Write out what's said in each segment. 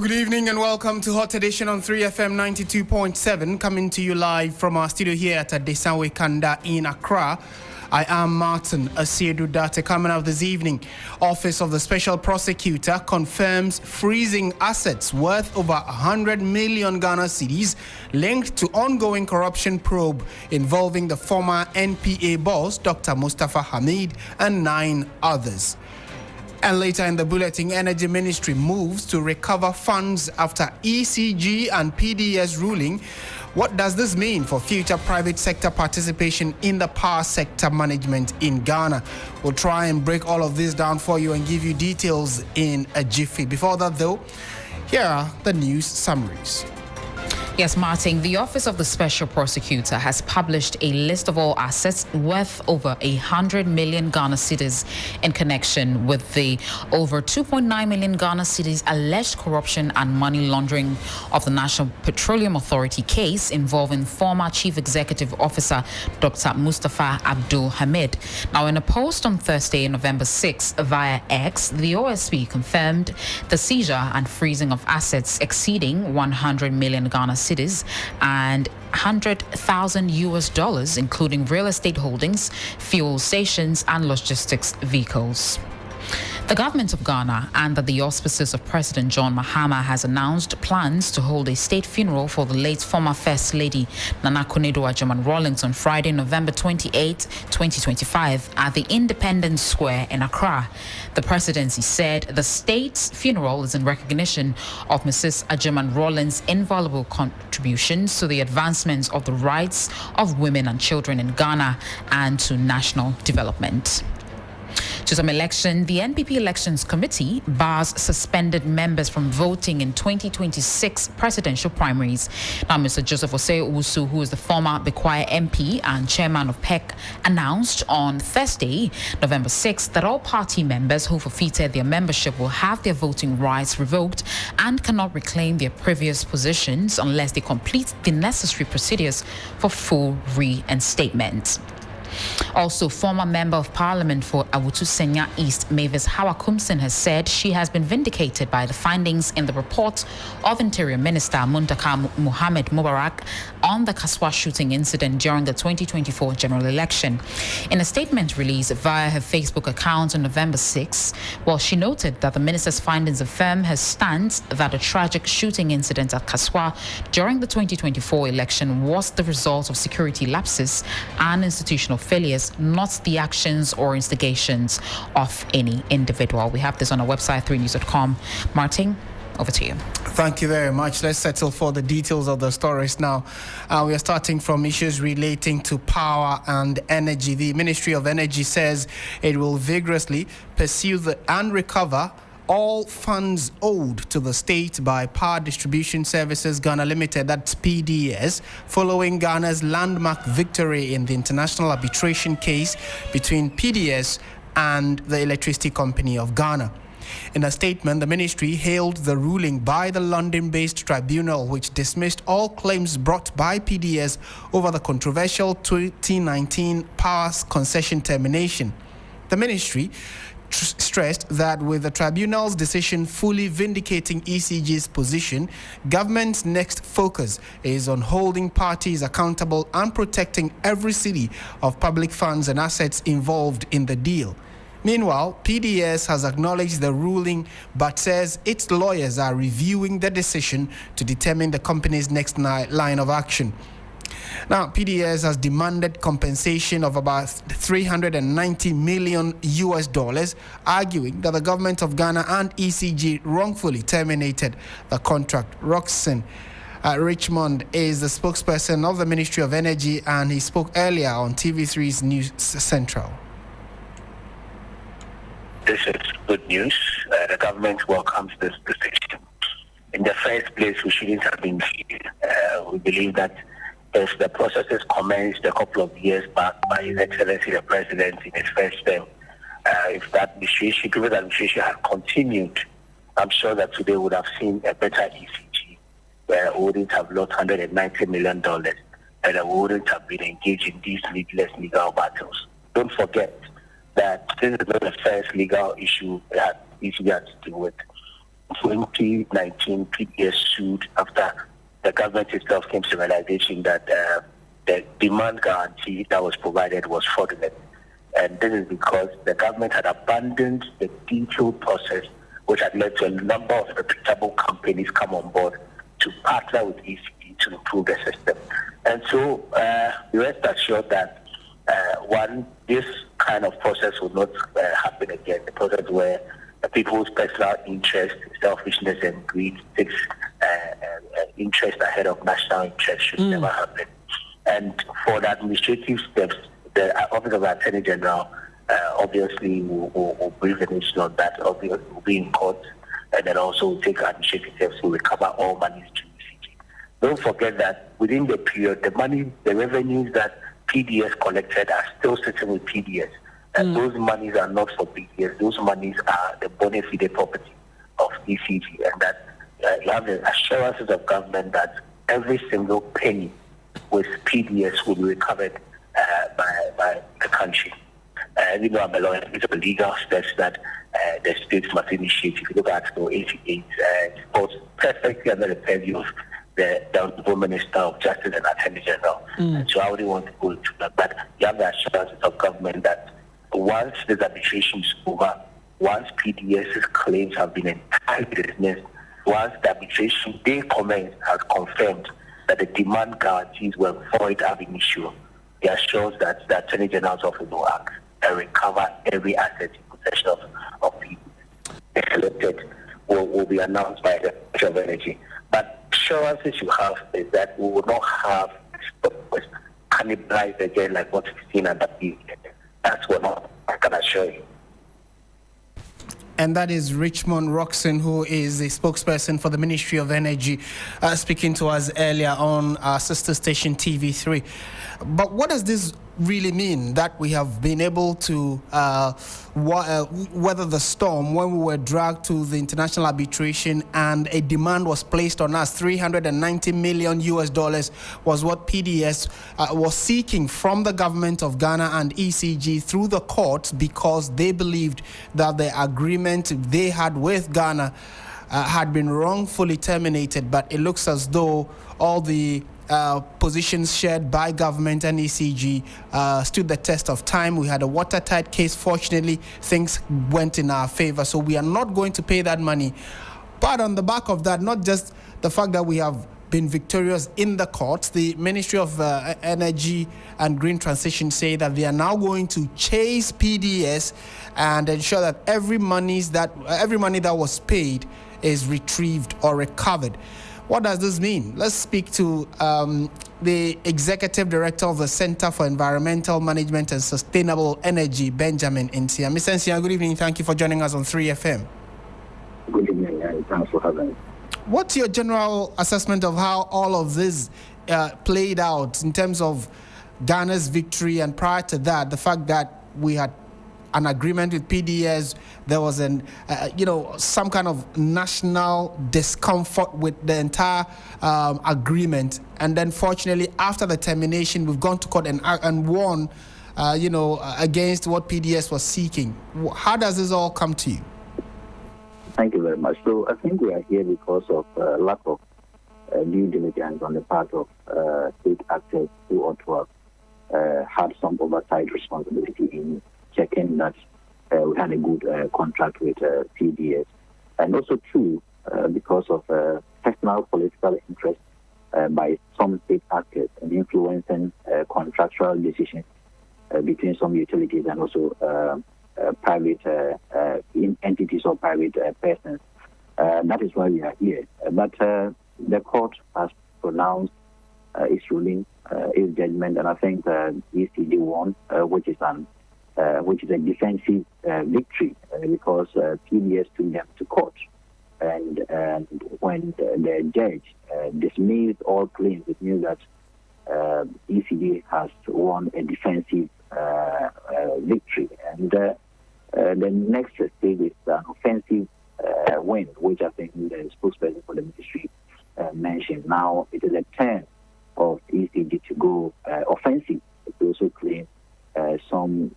Good evening and welcome to Hot Edition on 3FM 92.7, coming to you live from our studio here at Adesanwe Kanda in Accra. I am Martin Asiedu-Dartey. Coming out this evening, Office of the Special Prosecutor confirms freezing assets worth over 100 million Ghana cedis linked to ongoing corruption probe involving the former NPA boss, Dr. Mustafa Hamid, and 9 others. And later in the bulletin, Energy Ministry moves to recover funds after ECG and PDS ruling. What does this mean for future private sector participation in the power sector management in Ghana? We'll try and break all of this down for you and give you details in a jiffy. Before that, though, here are the news summaries. Yes, Martin, the Office of the Special Prosecutor has published a list of all assets worth over 100 million Ghana cedis in connection with the over 2.9 million Ghana cedis alleged corruption and money laundering of the National Petroleum Authority case involving former Chief Executive Officer Dr. Mustafa Abdul Hamid. Now, in a post on Thursday, November 6 via X, the OSP confirmed the seizure and freezing of assets exceeding 100 million Ghana cedis and $100,000, including real estate holdings, fuel stations, and logistics vehicles. The government of Ghana, under the auspices of President John Mahama, has announced plans to hold a state funeral for the late former First Lady Nana Akufo-Addo on Friday, November 28, 2025, at the Independence Square in Accra. The presidency said the state's funeral is in recognition of Mrs. Addo-Rawlings' invaluable contributions to the advancement of the rights of women and children in Ghana and to national development. To some election, the NPP Elections Committee bars suspended members from voting in 2026 presidential primaries. Now, Mr. Joseph Osei-Owusu, who is the former Bekwai MP and chairman of PEC, announced on Thursday, November 6, that all party members who forfeited their membership will have their voting rights revoked and cannot reclaim their previous positions unless they complete the necessary procedures for full reinstatement. Also, former Member of Parliament for Awutu Senya East, Mavis Hawa-Kumsin, has said she has been vindicated by the findings in the report of Interior Minister Muntaka Muhammad Mubarak on the Kaswa shooting incident during the 2024 general election. In a statement released via her Facebook account on November 6, she noted that the minister's findings affirm her stance that a tragic shooting incident at Kaswa during the 2024 election was the result of security lapses and institutional failures, not the actions or instigations of any individual. We have this on our website, 3news.com. Martin, over to you. Thank you very much. Let's settle for the details of the stories now. We are starting from issues relating to power and energy. The Ministry of Energy says it will vigorously pursue and recover all funds owed to the state by Power Distribution Services Ghana Limited, that's PDS, following Ghana's landmark victory in the international arbitration case between PDS and the Electricity Company of Ghana. In a statement, the ministry hailed the ruling by the London-based tribunal, which dismissed all claims brought by PDS over the controversial 2019 power concession termination. The ministry stressed that with the tribunal's decision fully vindicating ECG's position, government's next focus is on holding parties accountable and protecting every cedi of public funds and assets involved in the deal. Meanwhile, PDS has acknowledged the ruling but says its lawyers are reviewing the decision to determine the company's next line of action. Now, PDS has demanded compensation of about $390 million, arguing that the government of Ghana and ECG wrongfully terminated the contract. Roxanne Richmond is the spokesperson of the Ministry of Energy, and he spoke earlier on TV3's News Central. This is good news. The government welcomes this decision. In the first place, we shouldn't have been here. We believe that as the processes commenced a couple of years back by His Excellency the President in his first term, if that administration, given that administration had continued, I'm sure that today we would have seen a better ECG, where we wouldn't have lost $190 million and we wouldn't have been engaged in these needless legal battles. Don't forget that this is not the first legal issue that ECG has to deal with. 2019, PDS sued after the government itself came to the realization that the demand guarantee that was provided was fraudulent. And this is because the government had abandoned the detailed process, which had led to a number of reputable companies come on board to partner with ECG to improve the system. And so rest assured that this kind of process will not happen again. The process where people's personal interest, selfishness, and greed takes interest ahead of national interest should never happen. And for the administrative steps, the Office of the Attorney General obviously will brief the nation on that. Obviously, will be in court, and then also take administrative steps to recover all monies to ECG. Don't forget that within the period, the revenues that PDS collected are still sitting with PDS. And those monies are not for PDS. Those monies are the bona fide property of ECG. And that you have the assurances of government that every single penny with PDS will be recovered by the country. You know, I'm a lawyer. It's a legal steps that the states must initiate. If you look at Article 88, it falls perfectly under the purview of the Honourable Minister of Justice and Attorney General. And so I wouldn't want to go into that. But you have the assurances of government that once this arbitration is over, once PDS's claims have been entirely dismissed, once the arbitration day commenced has confirmed that the demand guarantees were void ab initio, it assures that the Attorney General's office will act and recover every asset in possession of PDS. The collected will be announced by the Ministry of Energy. But assurances you have is that we will not have cannibalized again like what we've seen under PDS. That's what I can assure you. And that is Richmond Roxon, who is a spokesperson for the Ministry of Energy, speaking to us earlier on our sister station TV3. But what does this really mean, that we have been able to weather the storm when we were dragged to the international arbitration and a demand was placed on us? $390 million was what PDS was seeking from the government of Ghana and ECG through the courts, because they believed that the agreement they had with Ghana had been wrongfully terminated. But it looks as though all the positions shared by government and ECG stood the test of time. We had a watertight case. Fortunately, things went in our favor, so we are not going to pay that money. But on the back of that, not just the fact that we have been victorious in the courts, the Ministry of Energy and Green Transition say that they are now going to chase PDS and ensure that every money that was paid is retrieved or recovered. What does this mean? Let's speak to the Executive Director of the Center for Environmental Management and Sustainable Energy, Benjamin Nsia. Mr. Nsia, good evening. Thank you for joining us on 3FM. Good evening, and thanks for having me. What's your general assessment of how all of this played out in terms of Ghana's victory, and prior to that, the fact that we had an agreement with PDS, there was some kind of national discomfort with the entire agreement, and then fortunately after the termination, we've gone to court and won, against what PDS was seeking. How does this all come to you? Thank you very much. So I think we are here because of lack of due diligence on the part of state actors who ought to have had some oversight responsibility in checking that we had a good contract with PDS. And also, too, because of personal political interest by some state actors and influencing contractual decisions between some utilities and also private entities or private persons. That is why we are here. But the court has pronounced its ruling, its judgment, and I think ECG won, which is a defensive victory because PDS took them to court. And when the judge dismissed all claims, it means that ECG has won a defensive victory. And the next stage is an offensive win, which I think the spokesperson for the ministry mentioned. Now it is a turn of ECG to go offensive. It also claim some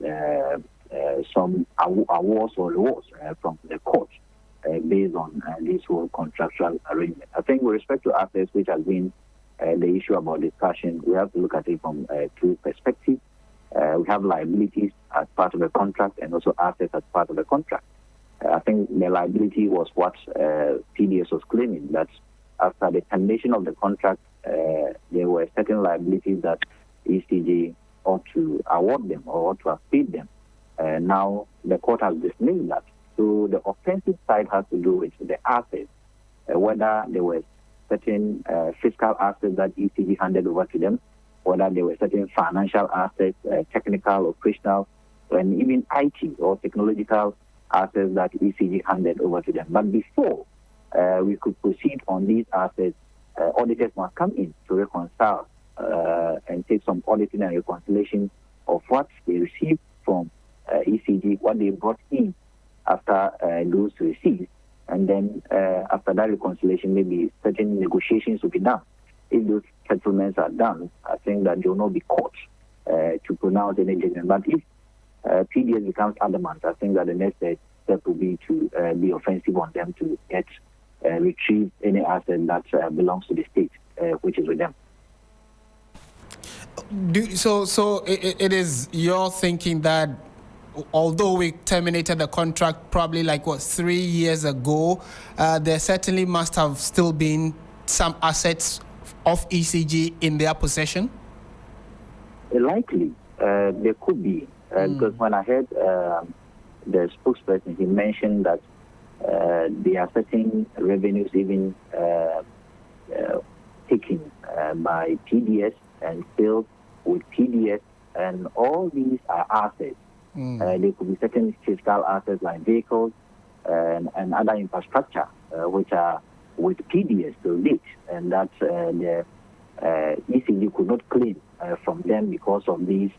awards or rewards from the court. based on this whole contractual arrangement. I think with respect to assets, which has been the issue about discussion, we have to look at it from two perspectives. We have liabilities as part of the contract and also assets as part of the contract. I think the liability was what PDS was claiming, that after the termination of the contract, there were certain liabilities that ECG ought to award them or ought to have paid them. Now the court has dismissed that. So the offensive side has to do with the assets, whether there were certain fiscal assets that ECG handed over to them, whether there were certain financial assets, technical, operational, and even IT or technological assets that ECG handed over to them. But before we could proceed on these assets, auditors must come in to reconcile and take some auditing and reconciliation of what they received from ECG, what they brought in after those receipts, and then after that reconciliation, maybe certain negotiations will be done. If those settlements are done, I think that they will not be caught to pronounce any judgment. But if PDS becomes adamant, I think that the next step will be to be offensive on them to get retrieve any asset that belongs to the state, which is with them. So it is your thinking that although we terminated the contract probably 3 years ago, there certainly must have still been some assets of ECG in their possession? Likely, there could be. Because when I heard the spokesperson, he mentioned that there are certain revenues even taken by PDS and still with PDS, and all these are assets. There could be certain fiscal assets like vehicles and other infrastructure which are with PDS to date, and that the ECG could not claim from them because of these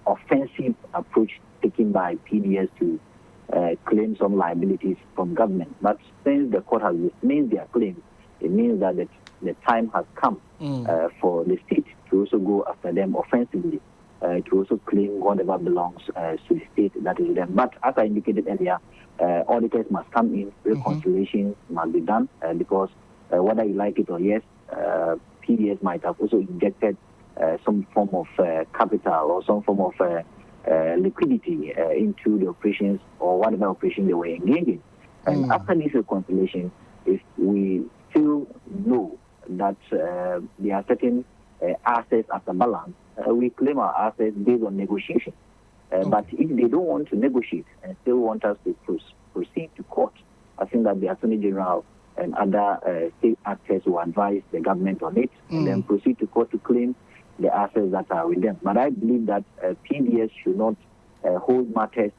offensive approach taken by PDS to claim some liabilities from government. But since the court has dismissed their claims, it means that the time has come for the state to also go after them offensively, to also claim whatever belongs to the state that is them. But as I indicated earlier, auditors must come in, reconciliation must be done, because whether you like it or yes, PDS might have also injected some form of capital or some form of liquidity into the operations or whatever operation they were engaging. And after this reconciliation, if we still know that there are certain assets as a balance, we claim our assets based on negotiation. But if they don't want to negotiate and still want us to proceed to court, I think that the Attorney General and other state actors will advise the government on it and then proceed to court to claim the assets that are with them. But I believe that PDS should not hold matters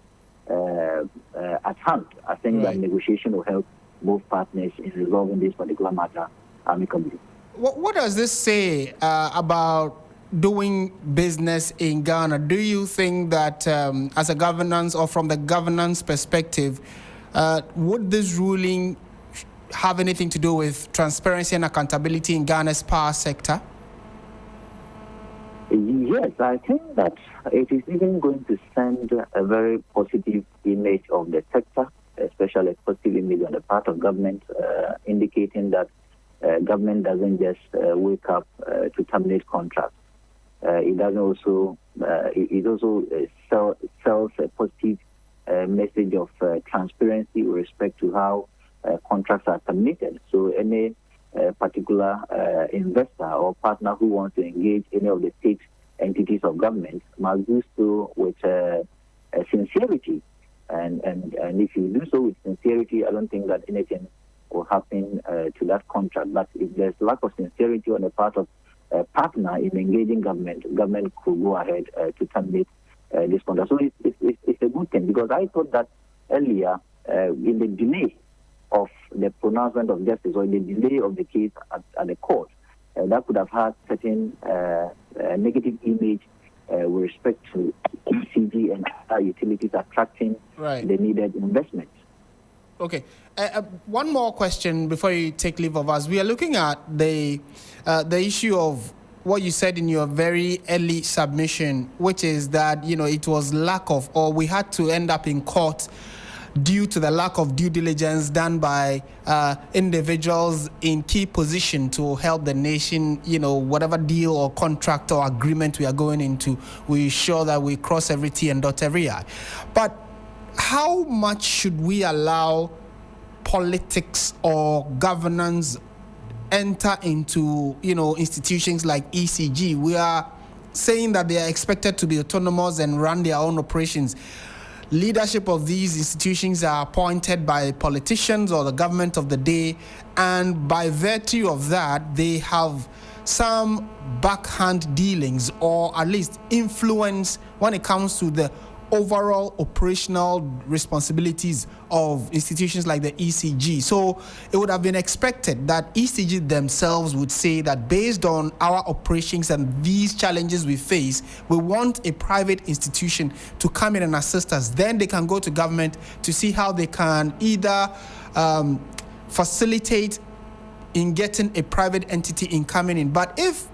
at hand. I think that negotiation will help both partners in resolving this particular matter amicably. What does this say about doing business in Ghana? Do you think that as a governance or from the governance perspective, would this ruling have anything to do with transparency and accountability in Ghana's power sector? Yes, I think that it is even going to send a very positive image of the sector, especially a positive image on the part of government, indicating that government doesn't just wake up to terminate contracts. It doesn't also. It also sells a positive message of transparency with respect to how contracts are terminated. So any particular investor or partner who wants to engage any of the state entities of government must do so with sincerity. And if you do so with sincerity, I don't think that anything will happen to that contract. But if there's lack of sincerity on the part of a partner in engaging government could go ahead to terminate this contract. So it's a good thing, because I thought that earlier in the delay of the pronouncement of justice or in the delay of the case at the court, that could have had certain negative image with respect to ECG and other utilities attracting the needed investment. Okay. One more question before you take leave of us. We are looking at the issue of what you said in your very early submission, which is that, it was lack of, or we had to end up in court due to the lack of due diligence done by individuals in key position to help the nation, whatever deal or contract or agreement we are going into, we ensure that we cross every T and dot every I. But how much should we allow politics or governance enter into, institutions like ECG? We are saying that they are expected to be autonomous and run their own operations. Leadership of these institutions are appointed by politicians or the government of the day, and by virtue of that, they have some backhand dealings or at least influence when it comes to the overall operational responsibilities of institutions like the ECG. So it would have been expected that ECG themselves would say that based on our operations and these challenges we face, we want a private institution to come in and assist us. Then they can go to government to see how they can either facilitate in getting a private entity in coming in. But if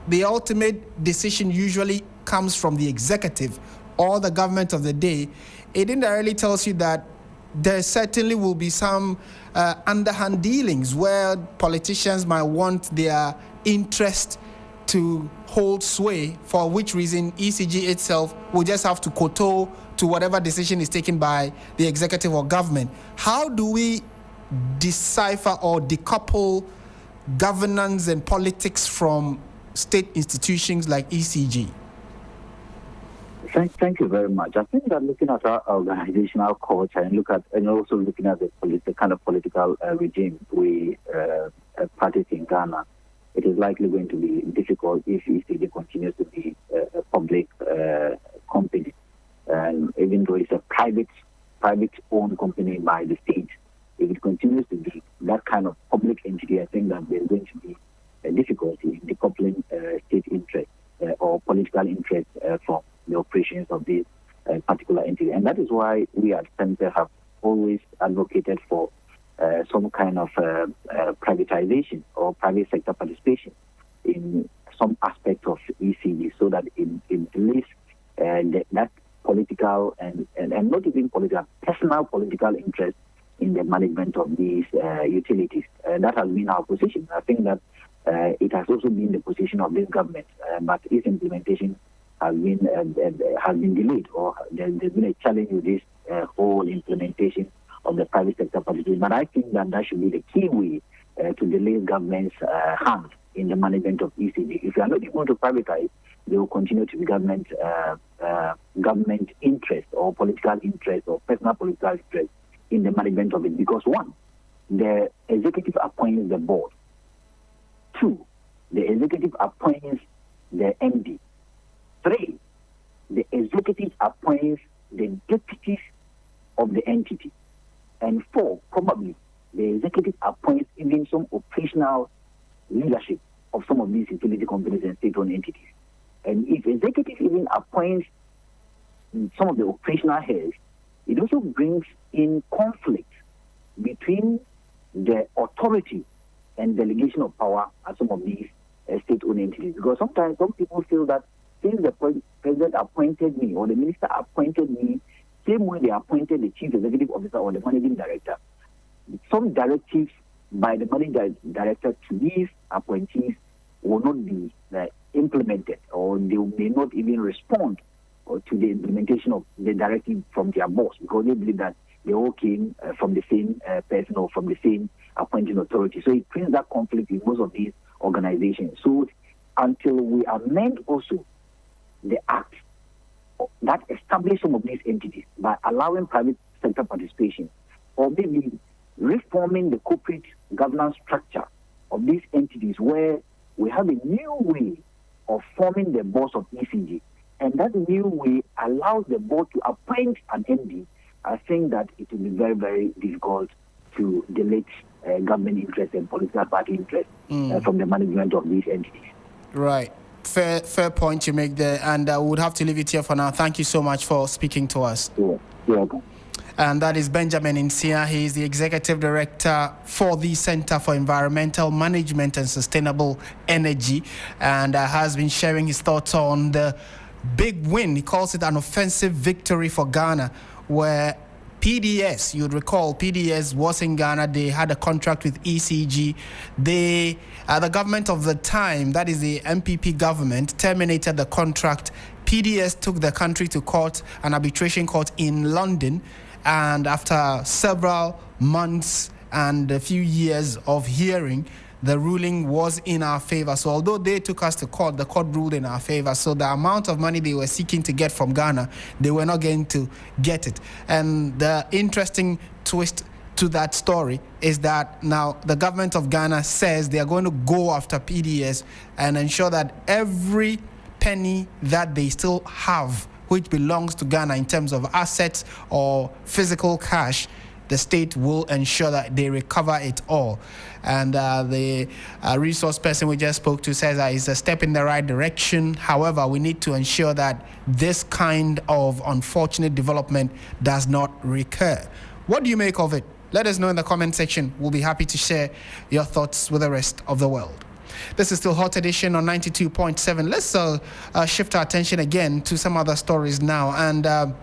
the ultimate decision usually comes from the executive or the government of the day, it indirectly tells you that there certainly will be some underhand dealings where politicians might want their interest to hold sway, for which reason ECG itself will just have to kowtow to whatever decision is taken by the executive or government. How do we decipher or decouple governance and politics from state institutions like ECG? Thank you very much. I think that looking at our organizational culture and also looking at the kind of political regime we practice in Ghana, it is likely going to be difficult if ECG continues to be a public company. And even though it's a private-owned company by the state, if it continues to be that kind of public entity, I think that there's going to be a difficulty in decoupling state interest or political interest from the operations of this particular entity. And that is why we at Center have always advocated for some kind of privatization or private sector participation in some aspect of ECG, so that it delays that political and not even political, personal political interest in the management of these utilities. That has been our position. I think that it has also been the position of this government, but its implementation has been delayed, or there's been a challenge with this whole implementation of the private sector participation. But I think that should be the key way to delay government's hand in the management of ECG. If you are not able to privatize, there will continue to be government interest or political interest or personal political interest in the management of it. Because one, the executive appoints the board. Two, the executive appoints the MD. Three, the executive appoints the deputies of the entity. And four, probably, the executive appoints even some operational leadership of some of these utility companies and state-owned entities. And if executive even appoints some of the operational heads, it also brings in conflict between the authority and delegation of power at some of these state-owned entities. Because sometimes some people feel that since the president appointed me or the minister appointed me, same way they appointed the chief executive officer or the managing director, some directives by the managing director to these appointees will not be implemented, or they may not even respond to the implementation of the directive from their boss, because they believe that they all came from the same person or from the same appointing authority. So it brings that conflict in most of these organizations. So until we amend also the act that establishes some of these entities by allowing private sector participation, or maybe reforming the corporate governance structure of these entities, where we have a new way of forming the board of ECG, and that new way allows the board to appoint an MD, I think that it will be very, very difficult to delete government interest and political party interest from the management of these entities. Right. Fair point you make there, and I would have to leave it here for now. Thank you so much for speaking to us. You're welcome. And that is Benjamin Insia. He is the Executive Director for the Center for Environmental Management and Sustainable Energy, and has been sharing his thoughts on the big win. He calls it an offensive victory for Ghana, where PDS, you'd recall, PDS was in Ghana. They had a contract with ECG. The government of the time, that is the MPP government, terminated the contract. PDS took the country to court, an arbitration court in London, and after several months and a few years of hearing, the ruling was in our favor. So although they took us to court, the court ruled in our favor. So the amount of money they were seeking to get from Ghana, they were not going to get it. And the interesting twist to that story is that now the government of Ghana says they are going to go after PDS and ensure that every penny that they still have, which belongs to Ghana in terms of assets or physical cash, the state will ensure that they recover it all. And the resource person we just spoke to says that it's a step in the right direction. However, we need to ensure that this kind of unfortunate development does not recur. What do you make of it? Let us know in the comment section. We'll be happy to share your thoughts with the rest of the world. This is still Hot Edition on 92.7. Let's shift our attention again to some other stories now. And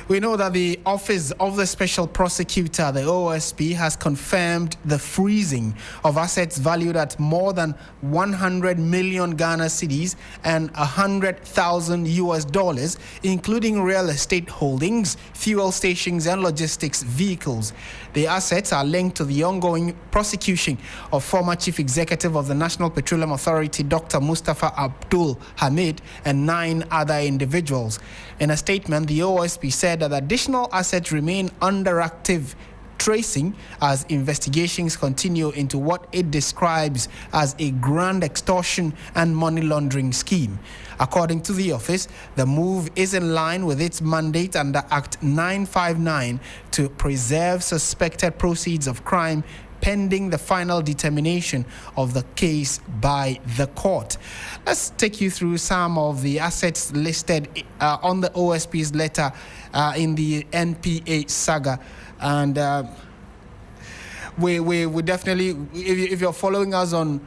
we know that the Office of the Special Prosecutor, the OSP, has confirmed the freezing of assets valued at more than 100 million Ghana cedis and $100,000, including real estate holdings, fuel stations, and logistics vehicles. The assets are linked to the ongoing prosecution of former Chief Executive of the National Petroleum Authority, Dr. Mustafa Abdul Hamid, and 9 other individuals. In a statement, the OSP said that additional assets remain under active tracing as investigations continue into what it describes as a grand extortion and money laundering scheme. According to the office, the move is in line with its mandate under Act 959 to preserve suspected proceeds of crime pending the final determination of the case by the court. Let's take you through some of the assets listed on the OSP's letter in the NPA saga. And we definitely, if you're following us on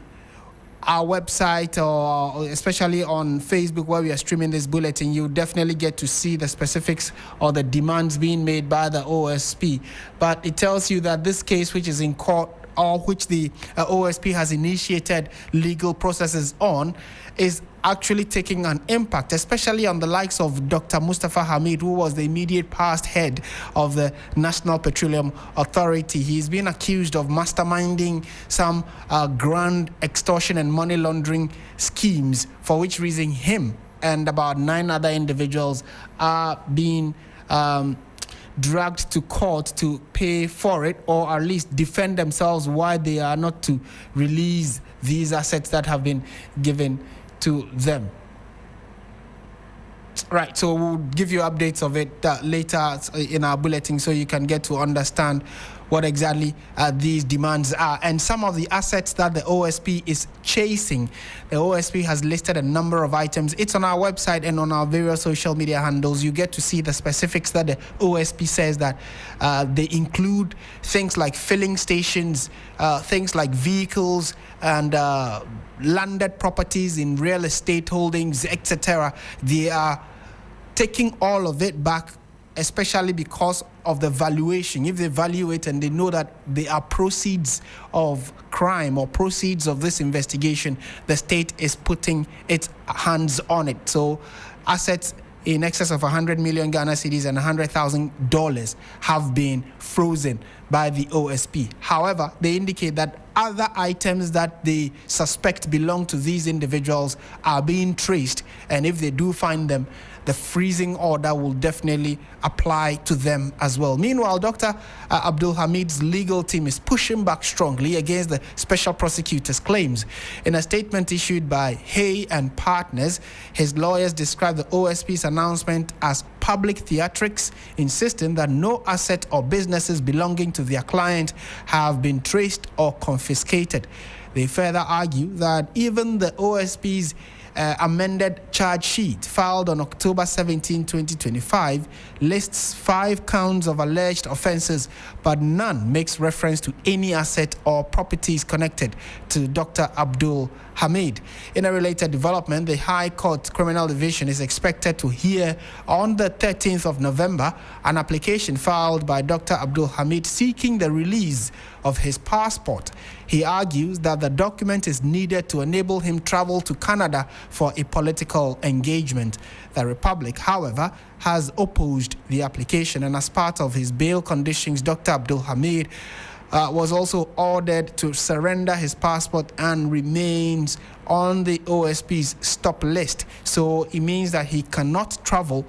our website or especially on Facebook where we are streaming this bulletin, you definitely get to see the specifics or the demands being made by the OSP. But it tells you that this case, which is in court or which the OSP has initiated legal processes on, is actually taking an impact, especially on the likes of Dr. Mustafa Hamid, who was the immediate past head of the National Petroleum Authority. He's been accused of masterminding some grand extortion and money laundering schemes, for which reason him and about 9 other individuals are being dragged to court to pay for it, or at least defend themselves why they are not to release these assets that have been given to them. Right, so we'll give you updates of it later in our bulletin so you can get to understand what exactly these demands are and some of the assets that the OSP is chasing. The OSP has listed a number of items. It's on our website and on our various social media handles. You get to see the specifics that the OSP says that they include things like filling stations, things like vehicles and landed properties in real estate holdings, etc. They are taking all of it back, especially because of the valuation. If they value it and they know that they are proceeds of crime or proceeds of this investigation, the state is putting its hands on it. So assets in excess of 100 million Ghana cedis and $100,000 have been frozen by the OSP. However, they indicate that other items that they suspect belong to these individuals are being traced, and if they do find them, the freezing order will definitely apply to them as well. Meanwhile, Dr. Abdul Hamid's legal team is pushing back strongly against the special prosecutor's claims. In a statement issued by Hay and Partners, his lawyers described the OSP's announcement as public theatrics, insisting that no asset or businesses belonging to their client have been traced or confiscated. They further argue that even the OSP's amended charge sheet filed on October 17, 2025 lists 5 counts of alleged offenses, but none makes reference to any asset or properties connected to Dr. Abdul Hamid. In a related development, the High Court Criminal Division is expected to hear on the 13th of November an application filed by Dr. Abdul Hamid seeking the release of his passport. He argues that the document is needed to enable him travel to Canada for a political engagement. The Republic, however, has opposed the application, and as part of his bail conditions, Dr. Abdul Hamid was also ordered to surrender his passport and remains on the OSP's stop list. So it means that he cannot travel,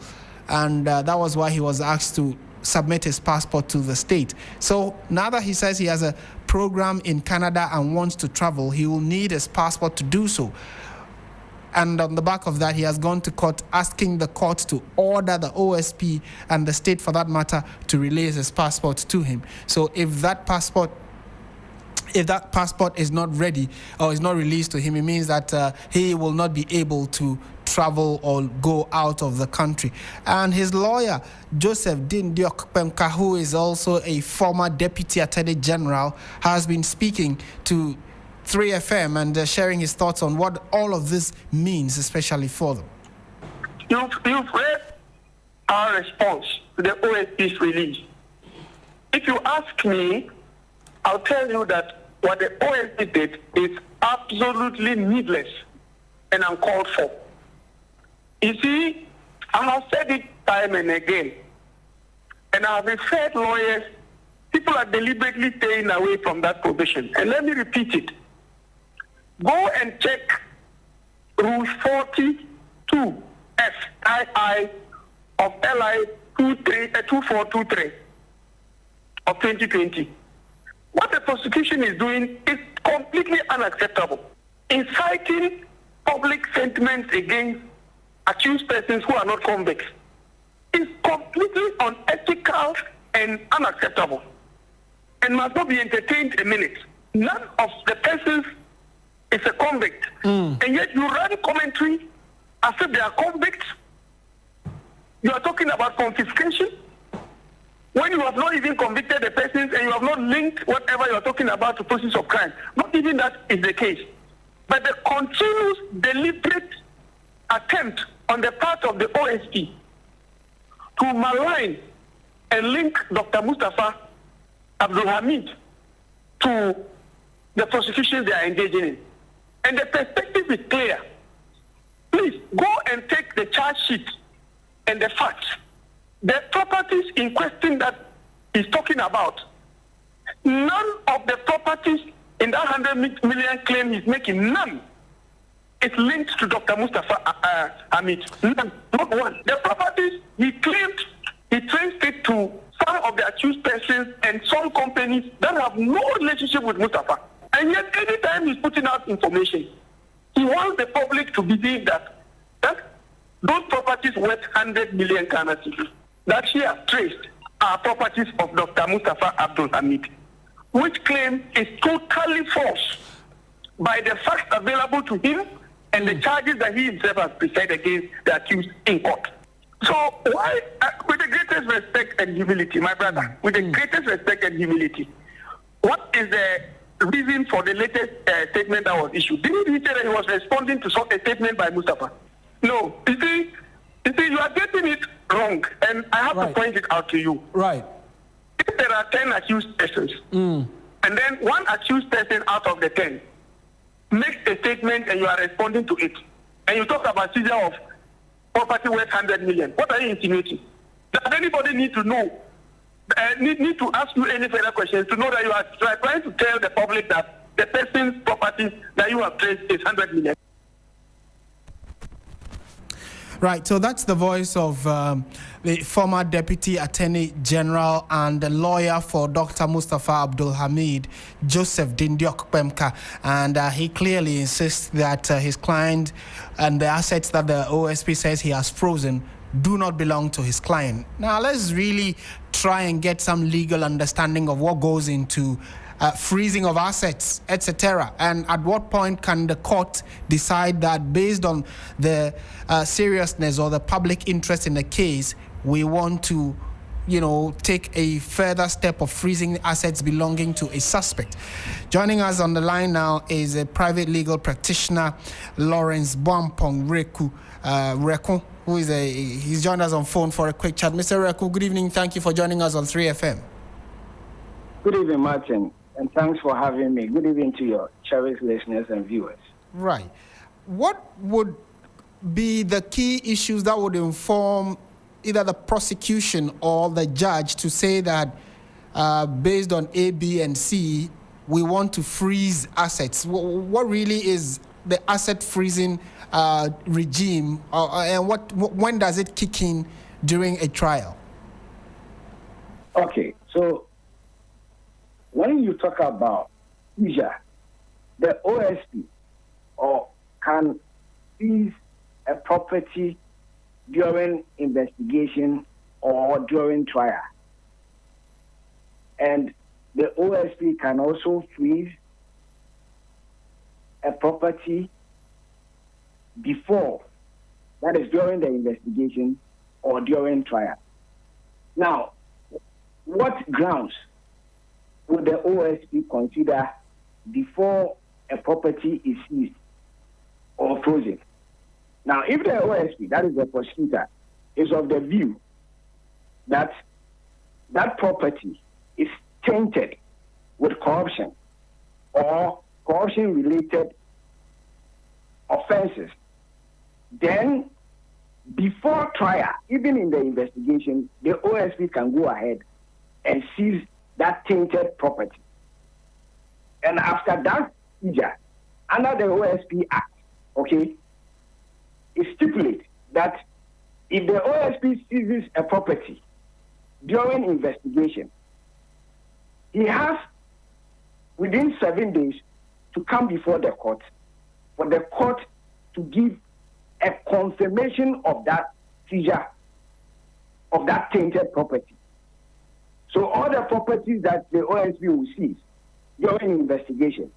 and that was why he was asked to submit his passport to the state. So now that he says he has a program in Canada and wants to travel, he will need his passport to do so. And on the back of that, he has gone to court asking the court to order the OSP and the state, for that matter, to release his passport to him. So if that passport is not ready or is not released to him, it means that he will not be able to travel or go out of the country. And his lawyer, Joseph Dindiok-Pemka, who is also a former Deputy Attorney General, has been speaking to 3FM and sharing his thoughts on what all of this means, especially for them. You've read our response to the OSP's release. If you ask me, I'll tell you that what the OSP did is absolutely needless and uncalled for. You see, I have said it time and again, and I have referred lawyers. People are deliberately staying away from that provision. And let me repeat it. Go and check Rule 42 FII of LI 2423 of 2020. What the prosecution is doing is completely unacceptable. Inciting public sentiments against accused persons who are not convicts is completely unethical and unacceptable and must not be entertained a minute. None of the persons is a convict, and yet you run commentary as if they are convicts. You are talking about confiscation when you have not even convicted the persons and you have not linked whatever you are talking about to process of crime. Not even that is the case. But the continuous deliberate attempt on the part of the OSP to malign and link Dr. Mustafa Abdul Hamid to the prosecutions they are engaging in. And the perspective is clear. Please go and take the charge sheet and the facts. The properties in question that he's talking about, none of the properties in that 100 million claim he's making, none is linked to Dr. Mustafa Hamid. None, not one. The properties he claimed, he traced it to some of the accused persons and some companies that have no relationship with Mustafa. And yet, anytime he's putting out information, he wants the public to believe that those properties worth 100 million Ghana cedis that he has traced are properties of Dr. Mustafa Abdul Hamid, which claim is totally false by the facts available to him and the charges that he himself has presented against the accused in court. So why, with the greatest respect and humility, my brother, with the greatest respect and humility, what is the reason for the latest statement that was issued? Didn't he say that he was responding to a statement by Mustafa? No. You see, you are getting it wrong, and I have to point it out to you. Right. If there are 10 accused persons, and then one accused person out of the 10 makes a statement and you are responding to it, and you talk about seizure of property worth 100 million, what are you insinuating? Does anybody need to know? Need to ask you any further questions to know that you are trying to tell the public that the person's property that you have traced is 100 million? Right, so that's the voice of the former Deputy Attorney General and the lawyer for Dr. Mustafa Abdul Hamid, Joseph Dindiok-Pemka, and he clearly insists that his client and the assets that the OSP says he has frozen do not belong to his client. Now, let's really try and get some legal understanding of what goes into freezing of assets, etc. And at what point can the court decide that based on the seriousness or the public interest in the case, we want to take a further step of freezing assets belonging to a suspect. Joining us on the line now is a private legal practitioner, Lawrence Boampong Reku, who is he's joined us on phone for a quick chat. Mr. Reku, good evening. Thank you for joining us on 3FM. Good evening, Martin, and thanks for having me. Good evening to your cherished listeners and viewers. Right. What would be the key issues that would inform either the prosecution or the judge to say that based on A, B, and C, we want to freeze assets? What really is the asset freezing regime, and when does it kick in during a trial? Okay, so when you talk about seizure, the OSP can seize a property during investigation or during trial. And the OSP can also freeze a property before, that is during the investigation or during trial. Now, what grounds would the OSP consider before a property is seized or frozen? Now, if the OSP, that is the prosecutor, is of the view that that property is tainted with corruption or corruption-related offenses, then before trial, even in the investigation, the OSP can go ahead and seize that tainted property. And after that seizure, under the OSP Act, okay, it stipulates that if the OSP seizes a property during investigation, he has within 7 days to come before the court for the court to give a confirmation of that seizure of that tainted property. So all the properties that the OSP will seize during investigation,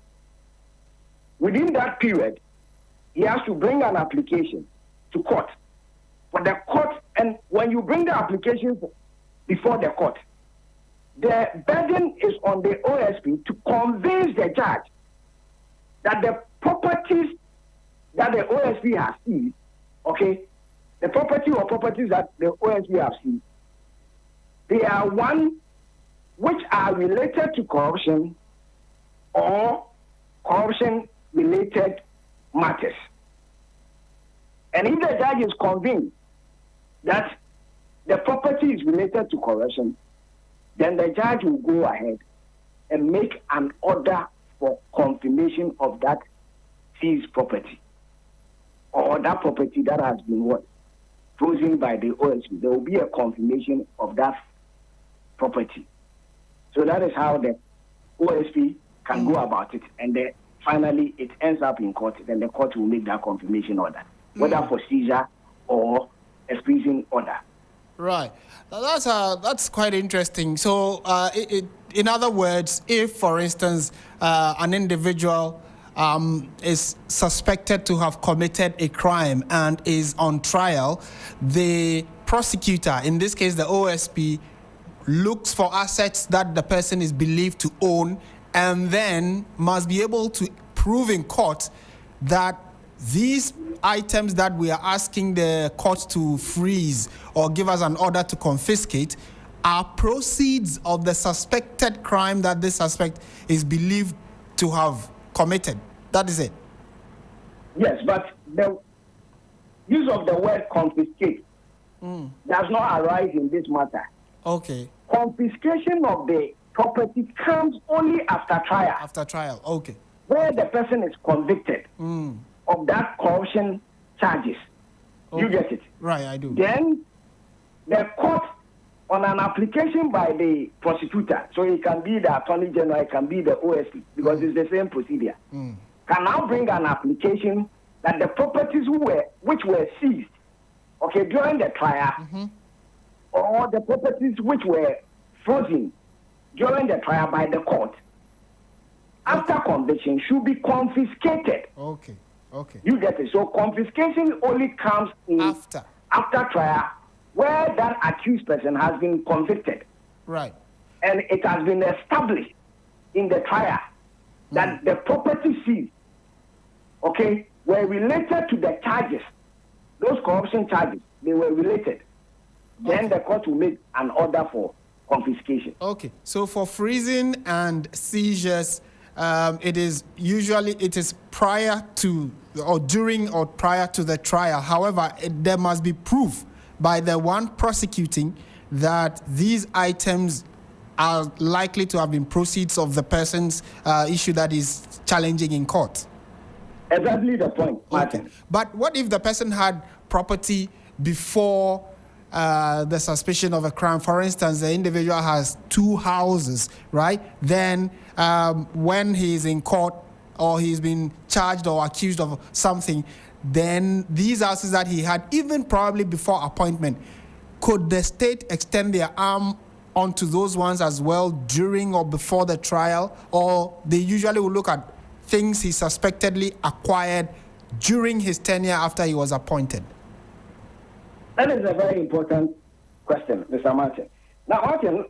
within that period, he has to bring an application to court. For the court, and when you bring the application before the court, the burden is on the OSP to convince the judge that the properties that the OSP has seized, okay, the property or properties that the OSP has seized, they are one which are related to corruption or corruption-related matters. And if the judge is convinced that the property is related to corruption, then the judge will go ahead and make an order for confirmation of that seized property or that property that has been frozen by the OSP. There will be a confirmation of that property. So that is how the OSP can go about it, and then finally it ends up in court. Then the court will make that confirmation order, whether for seizure or a freezing order. Right. That's quite interesting. So, in other words, if, for instance, an individual is suspected to have committed a crime and is on trial, the prosecutor, in this case the OSP, looks for assets that the person is believed to own and then must be able to prove in court that these items that we are asking the court to freeze or give us an order to confiscate are proceeds of the suspected crime that this suspect is believed to have committed. That is it. Yes, but the use of the word confiscate does not arise in this matter. Okay. Confiscation of the property comes only after trial. After trial, okay. Where the person is convicted of that corruption charges. Okay. You get it? Right, I do. Then the court, on an application by the prosecutor, so it can be the Attorney General, it can be the OSP, because it's the same procedure, can now bring an application that the properties which were seized, okay, during the trial, or the properties which were frozen during the trial by the court, after conviction, should be confiscated. Okay. You get it? So confiscation only comes in after trial where that accused person has been convicted. Right. And it has been established in the trial that the property seized, okay, were related to the charges, those corruption charges, they were related. Then the court will make an order for confiscation. Okay. So for freezing and seizures, it is prior to or during or prior to the trial. However, there must be proof by the one prosecuting that these items are likely to have been proceeds of the person's issue that is challenging in court. Exactly the point, Martin. Okay. But what if the person had property before the suspicion of a crime? For instance, the individual has 2 houses, right? Then when he's in court or he's been charged or accused of something, then these houses that he had, even probably before appointment, could the state extend their arm onto those ones as well during or before the trial? Or they usually will look at things he suspectedly acquired during his tenure after he was appointed? That is a very important question, Mr. Martin. Now, Martin,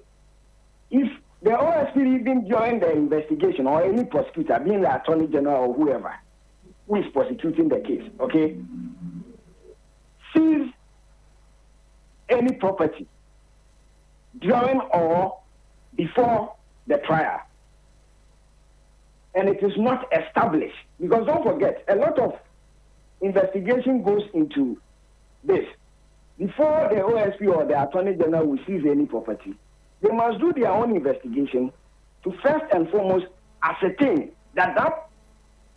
if the OSP even joined the investigation, or any prosecutor, being the Attorney General or whoever, who is prosecuting the case, okay, seize any property during or before the trial, and it is not established, because don't forget, a lot of investigation goes into this. Before the OSP or the Attorney General will seize any property, they must do their own investigation to first and foremost ascertain that that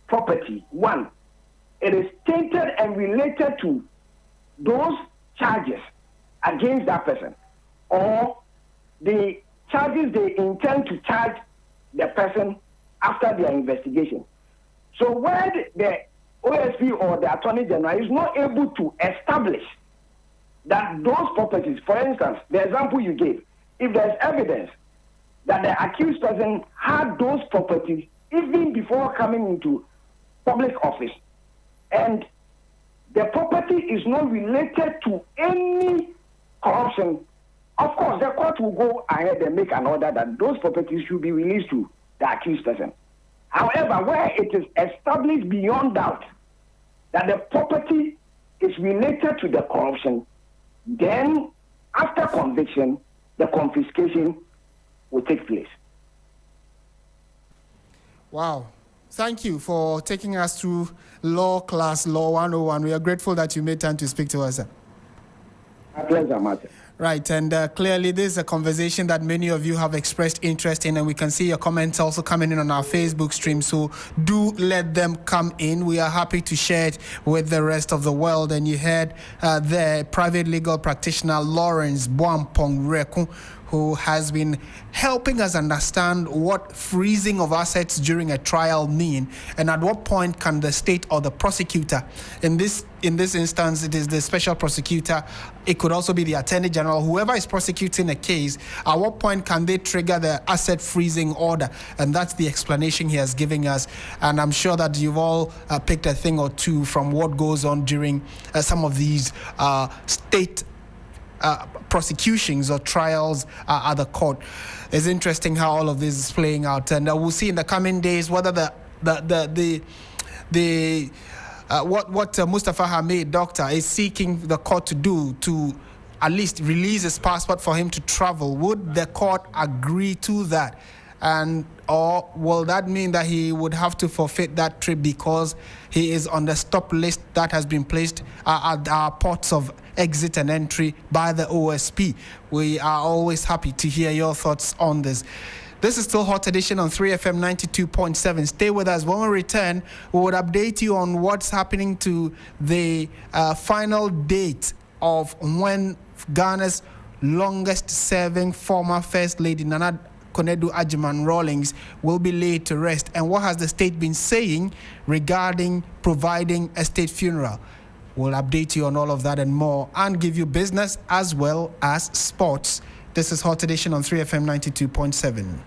property, one, it is tainted and related to those charges against that person, or the charges they intend to charge the person after their investigation. So where the OSP or the Attorney General is not able to establish that those properties, for instance, the example you gave, if there's evidence that the accused person had those properties even before coming into public office, and the property is not related to any corruption, of course, the court will go ahead and make an order that those properties should be released to the accused person. However, where it is established beyond doubt that the property is related to the corruption, then after conviction, the confiscation will take place. Wow. Thank you for taking us through Law Class Law 101. We are grateful that you made time to speak to us. My pleasure, Martin. Right, and clearly this is a conversation that many of you have expressed interest in, and we can see your comments also coming in on our Facebook stream, so do let them come in. We are happy to share it with the rest of the world. And you heard the private legal practitioner Lawrence Boampong Reku, who has been helping us understand what freezing of assets during a trial mean, and at what point can the state or the prosecutor, in this instance it is the special prosecutor, it could also be the Attorney General, whoever is prosecuting a case, at what point can they trigger the asset freezing order? And that's the explanation he has given us, and I'm sure that you've all picked a thing or two from what goes on during some of these state prosecutions or trials at the court. It's interesting how all of this is playing out, and we'll see in the coming days whether what Mustafa Hamid, doctor, is seeking the court to do to at least release his passport for him to travel. Would the court agree to that? And or will that mean that he would have to forfeit that trip because he is on the stop list that has been placed at our ports of exit and entry by the OSP? We are always happy to hear your thoughts on this. This is still Hot Edition on 3FM 92.7. Stay with us. When we return, we would update you on what's happening to the final date of when Ghana's longest-serving former First Lady, Nana Konadu Agyemang Rawlings, will be laid to rest, and what has the state been saying regarding providing a state funeral. We'll update you on all of that and more, and give you business as well as sports. This is Hot Edition on 3FM 92.7.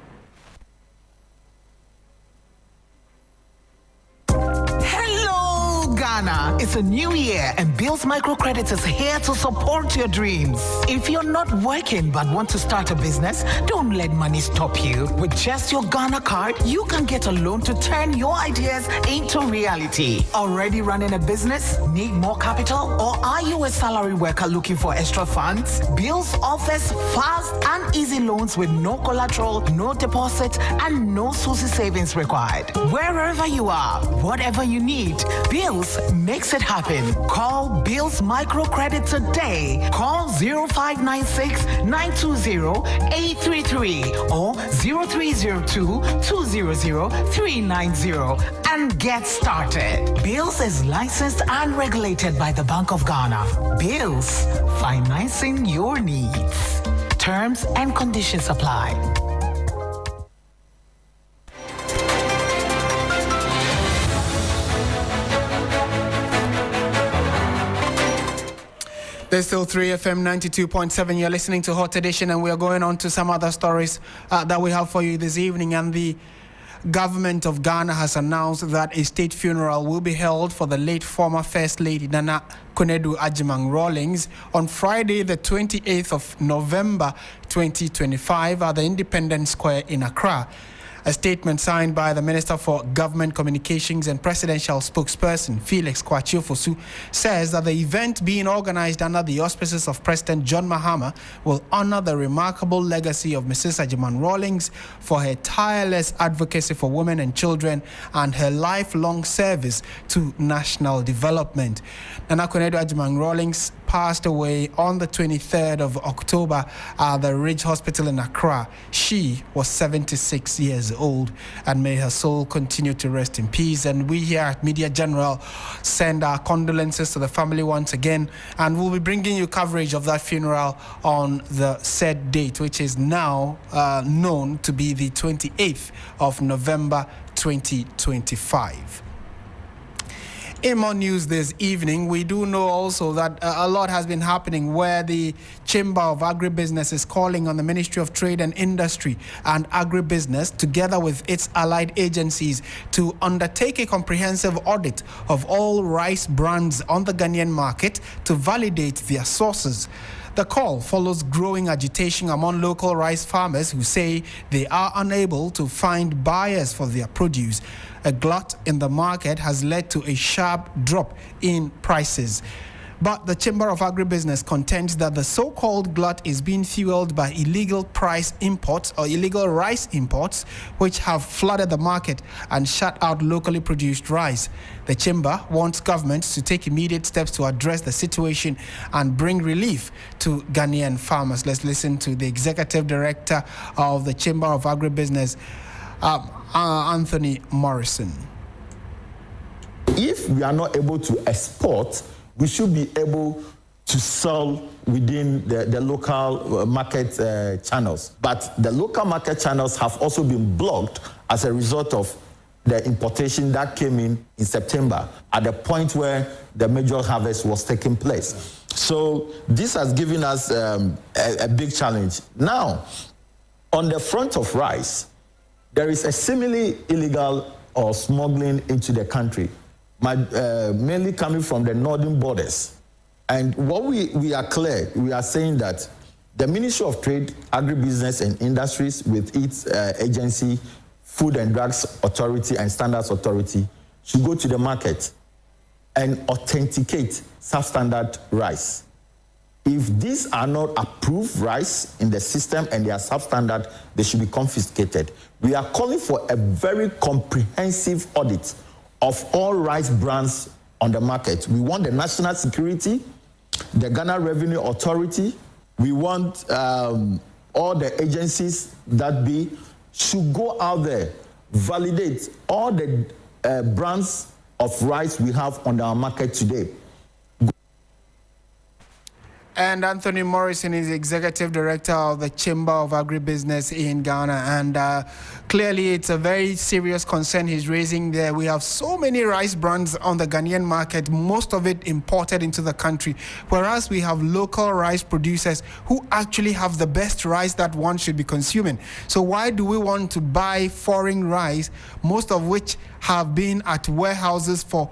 Hello, Ghana. It's a new year and Bills Microcredit is here to support your dreams. If you're not working but want to start a business, don't let money stop you. With just your Ghana card, you can get a loan to turn your ideas into reality. Already running a business? Need more capital? Or are you a salary worker looking for extra funds? Bills offers fast and easy loans with no collateral, no deposit, and no SUSI savings required. Wherever you are, whatever you need, Bills makes it happen. Call Bills Microcredit today. Call 0596 920 833 or 0302 200 390 and get started. Bills is licensed and regulated by the Bank of Ghana. Bills, financing your needs. Terms and conditions apply. There's still 3FM 92.7. You're listening to Hot Edition, and we are going on to some other stories that we have for you this evening. And the government of Ghana has announced that a state funeral will be held for the late former First Lady Nana Konadu Agyeman-Rawlings on Friday, the 28th of November 2025 at the Independence Square in Accra. A statement signed by the Minister for Government Communications and Presidential Spokesperson Felix Kwakye-Ofosu says that the event being organized under the auspices of President John Mahama will honor the remarkable legacy of Mrs. Agyeman-Rawlings for her tireless advocacy for women and children and her lifelong service to national development. Nana Konadu Agyeman-Rawlings passed away on the 23rd of October at the Ridge Hospital in Accra. She was 76 years old, and may her soul continue to rest in peace. And we here at Media General send our condolences to the family once again, and we'll be bringing you coverage of that funeral on the said date, which is now known to be the 28th of November 2025. In more news this evening, we do know also that a lot has been happening where the Chamber of Agribusiness is calling on the Ministry of Trade and Industry and Agribusiness, together with its allied agencies, to undertake a comprehensive audit of all rice brands on the Ghanaian market to validate their sources. The call follows growing agitation among local rice farmers who say they are unable to find buyers for their produce. A glut in the market has led to a sharp drop in prices. But the Chamber of Agribusiness contends that the so-called glut is being fueled by illegal price imports or illegal rice imports, which have flooded the market and shut out locally produced rice. The Chamber wants governments to take immediate steps to address the situation and bring relief to Ghanaian farmers. Let's listen to the Executive Director of the Chamber of Agribusiness, Anthony Morrison. If we are not able to export, we should be able to sell within the local market channels. But the local market channels have also been blocked as a result of the importation that came in September at the point where the major harvest was taking place. So this has given us a big challenge. Now, on the front of rice, there is a seemingly illegal or smuggling into the country, mainly coming from the northern borders. And what we are clear, we are saying that the Ministry of Trade, Agribusiness and Industries with its agency, Food and Drugs Authority and Standards Authority, should go to the market and authenticate substandard rice. If these are not approved rice in the system and they are substandard, they should be confiscated. We are calling for a very comprehensive audit of all rice brands on the market. We want the national security, the Ghana Revenue Authority. We want all the agencies that should go out there, validate all the brands of rice we have on our market today. And Anthony Morrison is the Executive Director of the Chamber of Agribusiness in Ghana. And clearly it's a very serious concern he's raising there. We have so many rice brands on the Ghanaian market, most of it imported into the country, whereas we have local rice producers who actually have the best rice that one should be consuming. So why do we want to buy foreign rice, most of which have been at warehouses for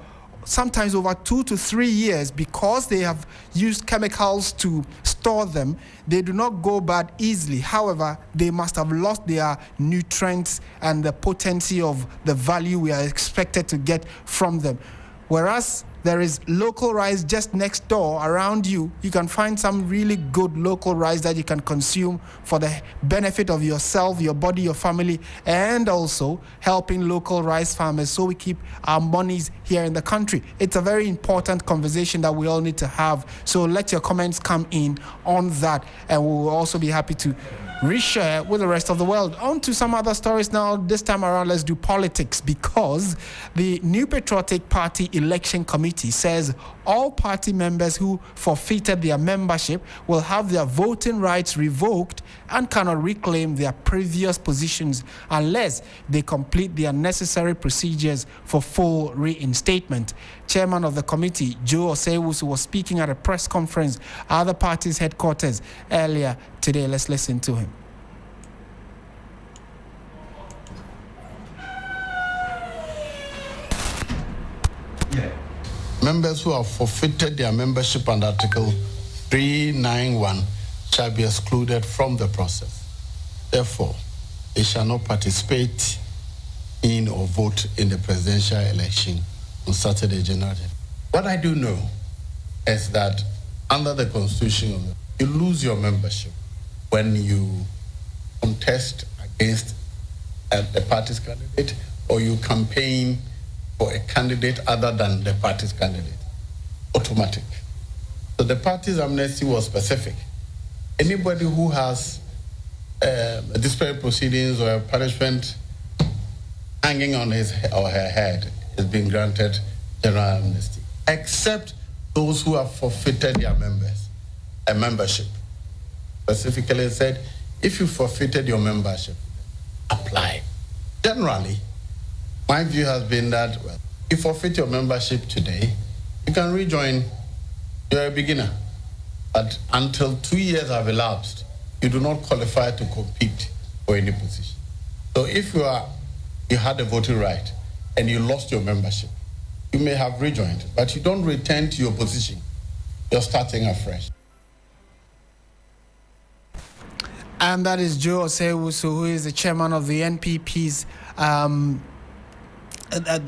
sometimes over 2 to 3 years, because they have used chemicals to store them. They do not go bad easily. However, they must have lost their nutrients and the potency of the value we are expected to get from them. Whereas there is local rice just next door around you. You can find some really good local rice that you can consume for the benefit of yourself, your body, your family, and also helping local rice farmers so we keep our monies here in the country. It's a very important conversation that we all need to have. So let your comments come in on that, and we will also be happy to reshare with the rest of the world. On to some other stories now. This time around, let's do politics, because the New Patriotic Party Election Committee says all party members who forfeited their membership will have their voting rights revoked and cannot reclaim their previous positions unless they complete their necessary procedures for full reinstatement. Chairman of the committee, Joe Osewusu, was speaking at a press conference at the party's headquarters earlier today. Let's listen to him. Members who have forfeited their membership under Article 391 shall be excluded from the process. Therefore, they shall not participate in or vote in the presidential election on Saturday, January 10th. What I do know is that under the Constitution, you lose your membership when you contest against the party's candidate or you campaign for a candidate other than the party's candidate. Automatic. So the party's amnesty was specific. Anybody who has disciplinary proceedings or a punishment hanging on his or her head is being granted general amnesty, except those who have forfeited their membership. Specifically said, if you forfeited your membership, apply. Generally, my view has been that, well, if you forfeit your membership today, you can rejoin. You're a beginner. But until 2 years have elapsed, you do not qualify to compete for any position. So if you had a voting right and you lost your membership, you may have rejoined, but you don't return to your position. You're starting afresh. And that is Joe Osewusu, who is the chairman of the NPP's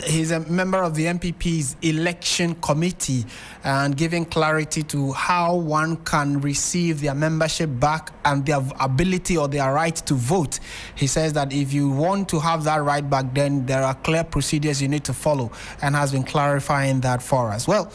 he's a member of the NPP's election committee, and giving clarity to how one can receive their membership back and their ability or their right to vote. He says that if you want to have that right back, then there are clear procedures you need to follow, and has been clarifying that for us. Well,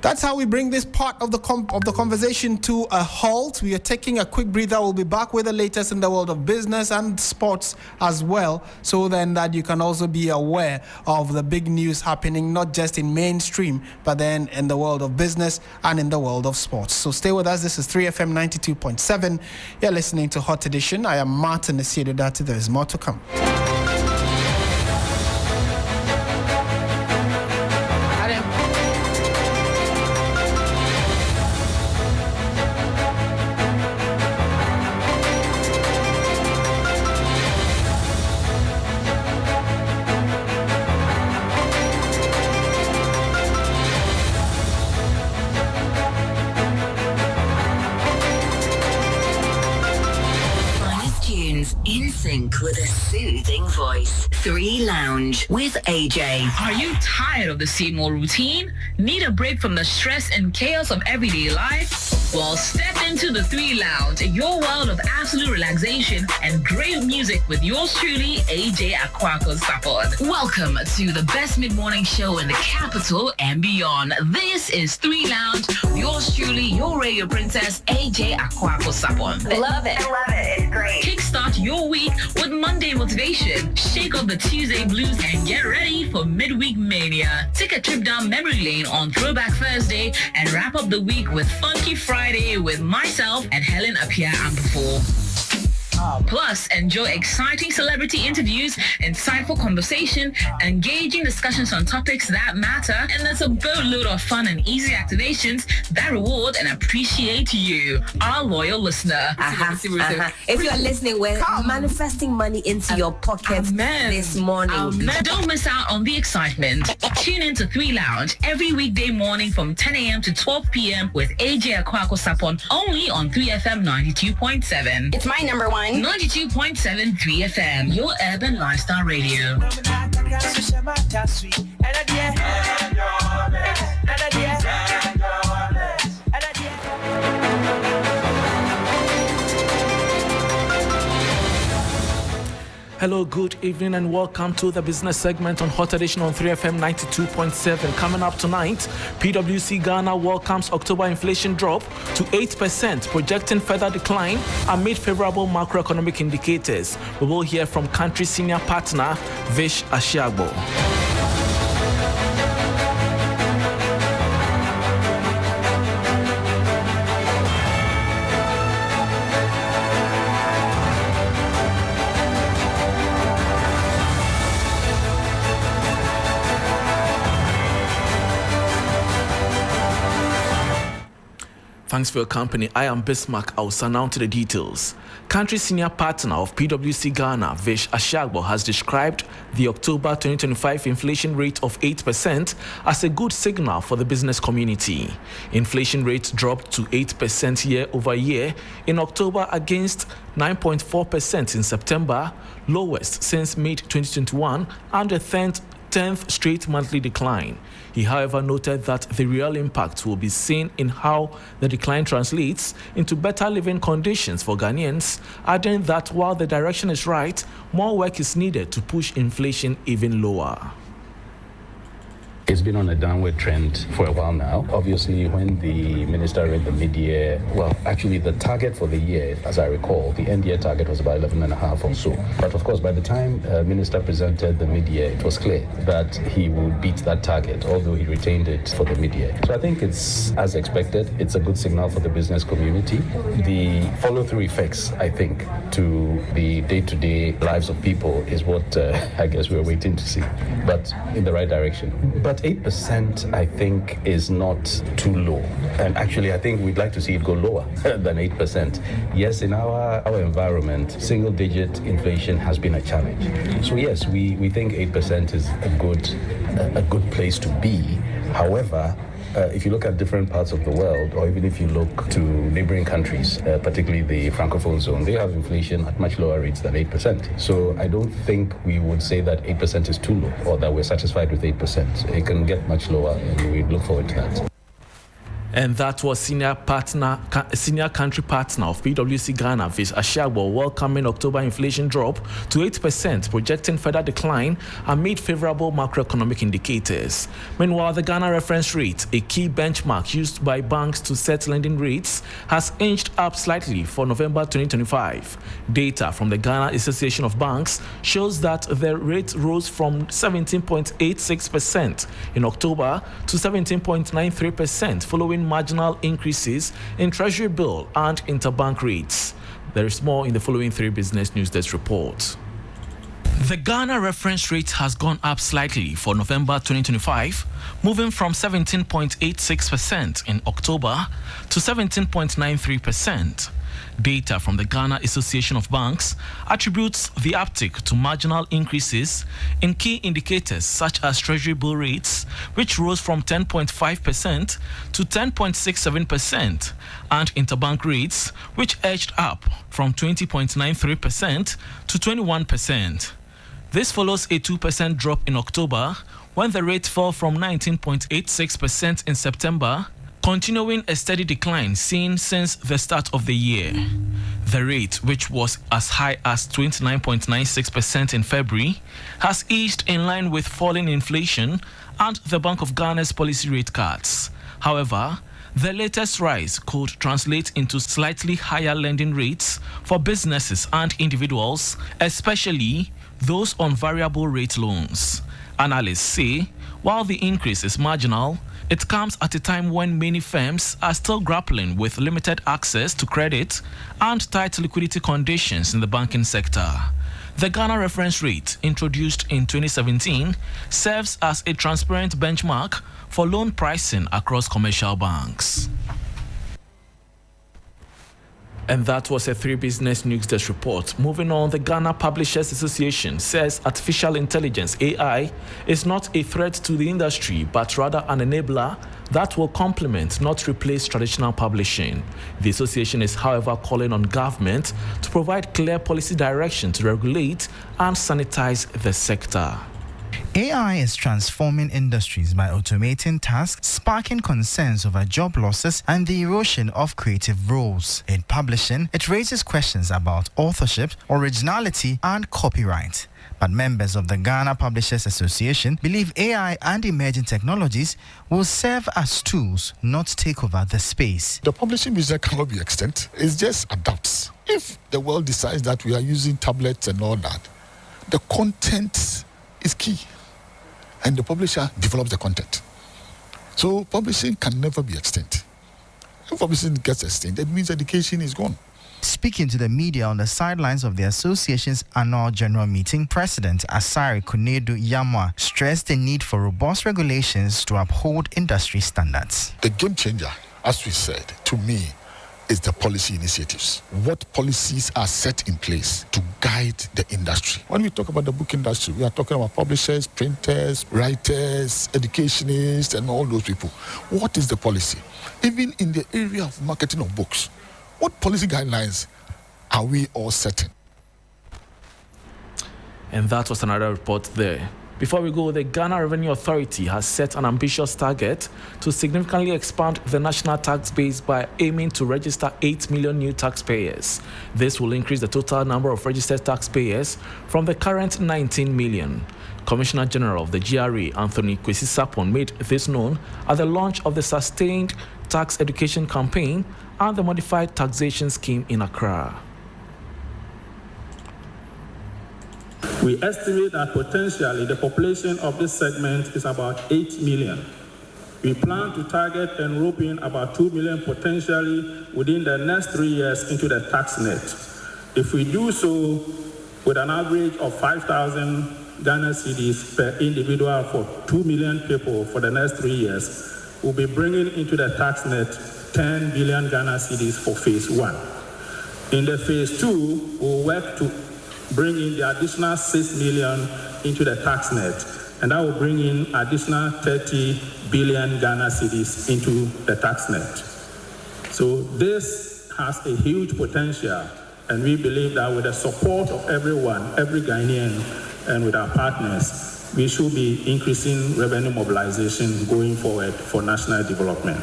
that's how we bring this part of the conversation to a halt. We are taking a quick breather. We'll be back with the latest in the world of business and sports as well, so then that you can also be aware of the big news happening, not just in mainstream, but then in the world of business and in the world of sports. So stay with us. This is 3FM 92.7. You're listening to Hot Edition. I am Martin Asiedu-Dartey. There is more to come. With a soothing voice. 3 Lounge with AJ. Are you tired of the same old routine? Need a break from the stress and chaos of everyday life? Well, step into the 3 Lounge, your world of absolute relaxation and great music with yours truly, AJ Akwaku-Sapon. Welcome to the best mid-morning show in the capital and beyond. This is 3 Lounge, yours truly, your radio princess, AJ Akwaku-Sapon. Love it. I love it. It's great. Kickstart your week with Monday motivation, shake off the Tuesday blues, and get ready for midweek mania. Take a trip down memory lane on Throwback Thursday and wrap up the week with Funky Friday with myself and Helen Apia Ampefo. Plus, enjoy exciting celebrity interviews, insightful conversation, engaging discussions on topics that matter, and there's a boatload of fun and easy activations that reward and appreciate you, our loyal listener. If you're listening, we're manifesting money into your pocket this morning. Don't miss out on the excitement. Tune in to 3 Lounge every weekday morning from 10 a.m. to 12 p.m. with AJ Akwako Sapon, only on 3FM 92.7. It's my number one. 92.7 3FM, your urban lifestyle radio. Hello, good evening, and welcome to the business segment on Hot Edition on 3FM 92.7. Coming up tonight, PwC Ghana welcomes October inflation drop to 8%, projecting further decline amid favorable macroeconomic indicators. We will hear from country senior partner Vish Asiedu-Dartey. Thanks for your company. I am Bismarck. I will send out to the details. Country senior partner of PwC Ghana, Vish Asiedu-Dartey, has described the October 2025 inflation rate of 8% as a good signal for the business community. Inflation rates dropped to 8% year over year in October against 9.4% in September, lowest since mid-2021 and the 10th straight monthly decline. He, however, noted that the real impact will be seen in how the decline translates into better living conditions for Ghanaians, adding that while the direction is right, more work is needed to push inflation even lower. It's been on a downward trend for a while now. Obviously, when the minister read the mid-year, well, actually the target for the year, as I recall, the end-year target was about 11.5 or so. But of course, by the time minister presented the mid-year, it was clear that he would beat that target, although he retained it for the mid-year. So I think it's as expected. It's a good signal for the business community. The follow-through effects, I think, to the day-to-day lives of people is what I guess we're waiting to see, but in the right direction. But 8%, I think, is not too low. And actually, I think we'd like to see it go lower than 8%. Yes, in our environment, single-digit inflation has been a challenge. So yes, we think 8% is a good place to be. However, if you look at different parts of the world, or even if you look to neighboring countries, particularly the Francophone zone, they have inflation at much lower rates than 8%. So I don't think we would say that 8% is too low, or that we're satisfied with 8%. It can get much lower, and we look forward to that. And that was senior country partner of PwC Ghana, Vish Asiedu-Dartey, welcoming October inflation drop to 8%, projecting further decline amid favorable macroeconomic indicators. Meanwhile, the Ghana reference rate, a key benchmark used by banks to set lending rates, has inched up slightly for November 2025. Data from the Ghana Association of Banks shows that the rate rose from 17.86% in October to 17.93% following marginal increases in Treasury bill and interbank rates. There is more in the following 3 Business News Desk report. The Ghana reference rate has gone up slightly for November 2025, moving from 17.86% in October to 17.93%. Data from the Ghana Association of Banks attributes the uptick to marginal increases in key indicators such as Treasury bill rates, which rose from 10.5% to 10.67%, and interbank rates, which edged up from 20.93% to 21%. This follows a 2% drop in October, when the rate fell from 19.86% in September, continuing a steady decline seen since the start of the year. The rate, which was as high as 29.96% in February, has eased in line with falling inflation and the Bank of Ghana's policy rate cuts. However, the latest rise could translate into slightly higher lending rates for businesses and individuals, especially those on variable rate loans. Analysts say, while the increase is marginal, It comes at a time when many firms are still grappling with limited access to credit and tight liquidity conditions in the banking sector. The Ghana reference rate, introduced in 2017, serves as a transparent benchmark for loan pricing across commercial banks. And that was a 3 Business News Desk report. Moving on, the Ghana Publishers Association says artificial intelligence, AI, is not a threat to the industry, but rather an enabler that will complement, not replace, traditional publishing. The association is, however, calling on government to provide clear policy direction to regulate and sanitize the sector. AI is transforming industries by automating tasks, sparking concerns over job losses and the erosion of creative roles. In publishing, it raises questions about authorship, originality, and copyright. But members of the Ghana Publishers Association believe AI and emerging technologies will serve as tools, not take over the space. The publishing business cannot be extinct. It just adapts. If the world decides that we are using tablets and all that, the content is key. And the publisher develops the content. So publishing can never be extinct. If publishing gets extinct, it means education is gone. Speaking to the media on the sidelines of the association's annual general meeting, President Asari Kunedu Yamwa stressed the need for robust regulations to uphold industry standards. The game changer, as we said, to me, is the policy initiatives. What policies are set in place to guide the industry? When we talk about the book industry, we are talking about publishers, printers, writers, educationists, and all those people. What is the policy? Even in the area of marketing of books, what policy guidelines are we all setting? And that was another report there. Before we go, the Ghana Revenue Authority has set an ambitious target to significantly expand the national tax base by aiming to register 8 million new taxpayers. This will increase the total number of registered taxpayers from the current 19 million. Commissioner General of the GRA, Anthony Kwesi Sapon, made this known at the launch of the Sustained Tax Education Campaign and the Modified Taxation Scheme in Accra. We estimate that potentially the population of this segment is about 8 million. We plan to target enrolling about 2 million potentially within the next 3 years into the tax net. If we do so with an average of 5,000 Ghana cedis per individual for 2 million people for the next 3 years, we'll be bringing into the tax net 10 billion Ghana cedis for phase 1. In the phase 2, we'll work to bring in the additional 6 million into the tax net, and that will bring in additional 30 billion Ghana cedis into the tax net. So this has a huge potential, and we believe that with the support of everyone, every Ghanaian, and with our partners, we should be increasing revenue mobilization going forward for national development.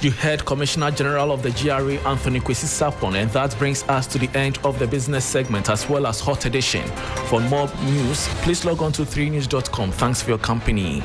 You heard Commissioner General of the GRA, Anthony Kwesi Sapon, and that brings us to the end of the business segment as well as Hot Edition. For more news, please log on to 3news.com. Thanks for your company.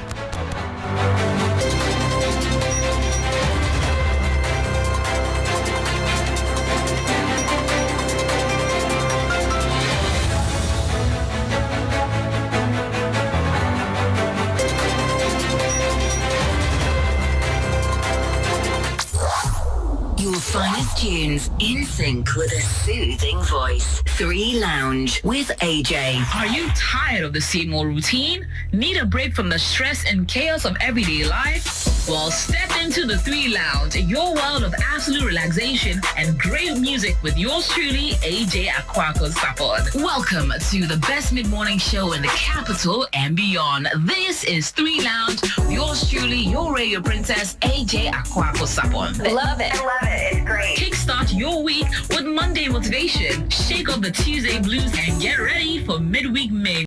Finest tunes in sync with a soothing voice. 3 Lounge with AJ. Are you tired of the same old routine? Need a break from the stress and chaos of everyday life? Well, step into the 3 Lounge, your world of absolute relaxation and great music with yours truly, AJ Akwaku-Sapon. Welcome to the best mid-morning show in the capital and beyond. This is 3 Lounge, yours truly, your radio princess, AJ Akwaku-Sapon. Love it. I love it. It's great. Kickstart your week with Monday motivation. Shake off the Tuesday blues and get ready for midweek May.